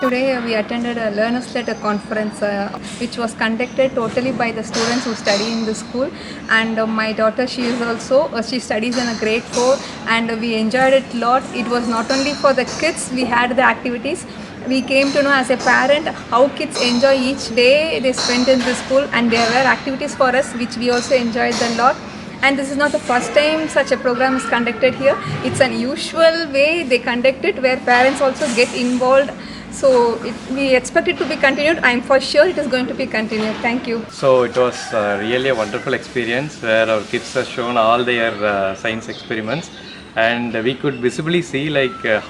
Today we attended a learners led conference which was conducted totally by the students who study in the school, and my daughter, she is also she studies in a grade 4, and we enjoyed it a lot. It was not only for the kids, we had the activities. We came to know as a parent how kids enjoy each day they spent in the school, and there were activities for us which we also enjoyed a lot. And this is not the first time such a program is conducted here. It's an usual way they conduct it, where parents also get involved. So we expect it to be continued. I'm for sure it is going to be continued. Thank you. So it was really a wonderful experience where our kids have shown all their science experiments, and we could visibly see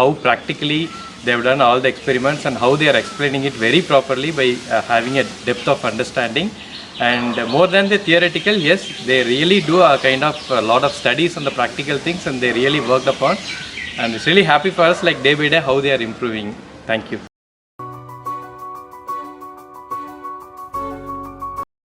how practically they have done all the experiments and how they are explaining it very properly by having a depth of understanding. And more than the theoretical, yes, they really do a kind of a lot of studies on the practical things, and they really worked upon. And it's really happy for us, like day by day, how they are improving. Thank you.